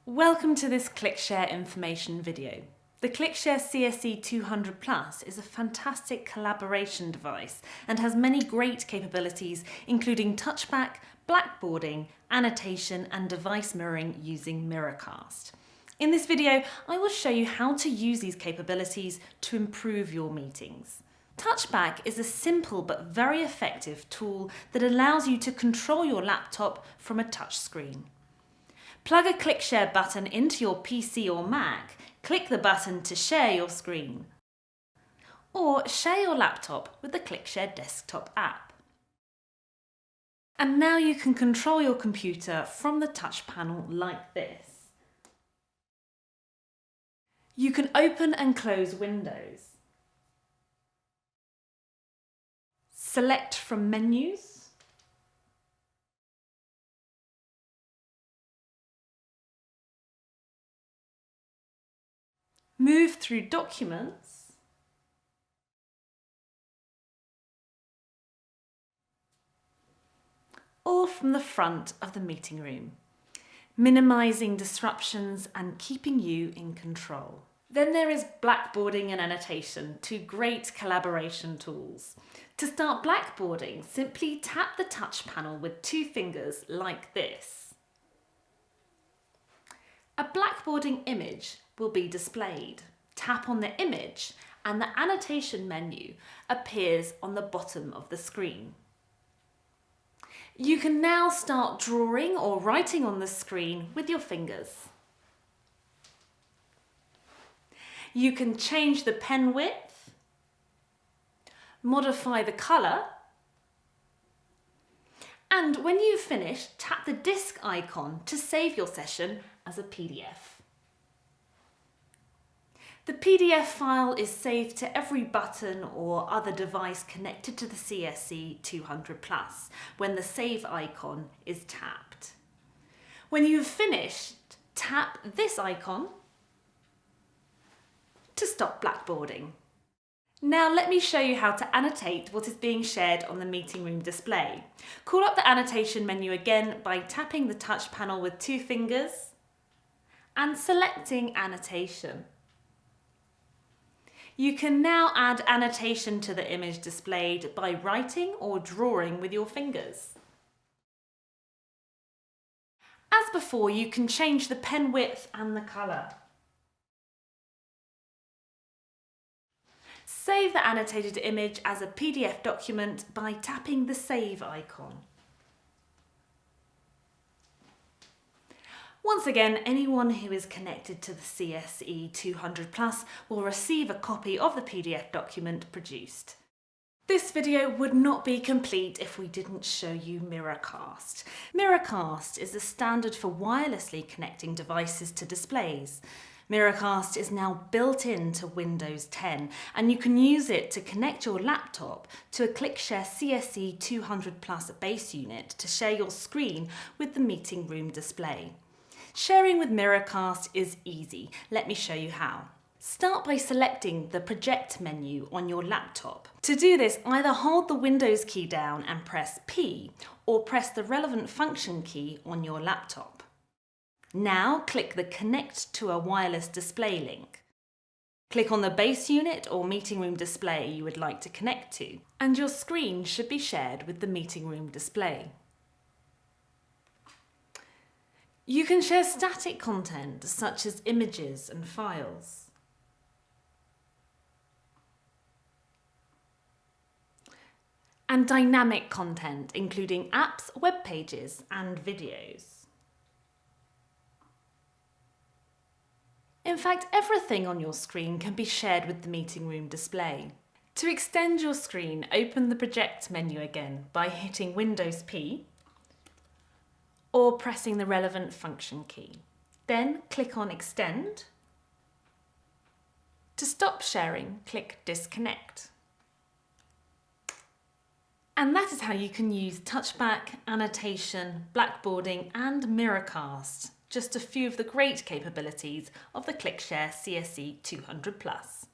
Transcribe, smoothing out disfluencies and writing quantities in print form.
Welcome to this ClickShare information video. The ClickShare CSE-200 Plus is a fantastic collaboration device and has many great capabilities including Touchback, Blackboarding, annotation and device mirroring using Miracast. In this video, I will show you how to use these capabilities to improve your meetings. Touchback is a simple but very effective tool that allows you to control your laptop from a touchscreen. Plug a ClickShare button into your PC or Mac, click the button to share your screen, or share your laptop with the ClickShare desktop app. And now you can control your computer from the touch panel like this. You can open and close windows, select from menus, move through documents, or from the front of the meeting room, minimizing disruptions and keeping you in control. Then there is Blackboarding and annotation, two great collaboration tools. To start Blackboarding, simply tap the touch panel with two fingers like this. A Blackboarding image will be displayed. Tap on the image and the annotation menu appears on the bottom of the screen. You can now start drawing or writing on the screen with your fingers. You can change the pen width, modify the colour, and when you've finished, tap the disk icon to save your session as a PDF. The PDF file is saved to every button or other device connected to the CSE-200 Plus when the save icon is tapped. When you've finished, tap this icon to stop Blackboarding. Now let me show you how to annotate what is being shared on the meeting room display. Call up the annotation menu again by tapping the touch panel with two fingers and selecting annotation. You can now add annotation to the image displayed by writing or drawing with your fingers. As before, you can change the pen width and the colour. Save the annotated image as a PDF document by tapping the Save icon. Once again, anyone who is connected to the CSE-200 Plus will receive a copy of the PDF document produced. This video would not be complete if we didn't show you Miracast. Miracast is a standard for wirelessly connecting devices to displays. Miracast is now built into Windows 10 and you can use it to connect your laptop to a ClickShare CSE-200 Plus base unit to share your screen with the meeting room display. Sharing with Miracast is easy. Let me show you how. Start by selecting the Project menu on your laptop. To do this, either hold the Windows key down and press P, or press the relevant function key on your laptop. Now click the Connect to a wireless display link. Click on the base unit or meeting room display you would like to connect to, and your screen should be shared with the meeting room display. You can share static content such as images and files. And dynamic content including apps, web pages and videos. In fact, everything on your screen can be shared with the meeting room display. To extend your screen, open the Project menu again by hitting Windows P or pressing the relevant function key. Then click on Extend. To stop sharing, click Disconnect. And that is how you can use Touchback, annotation, Blackboarding and Miracast, just a few of the great capabilities of the ClickShare CSE-200 Plus.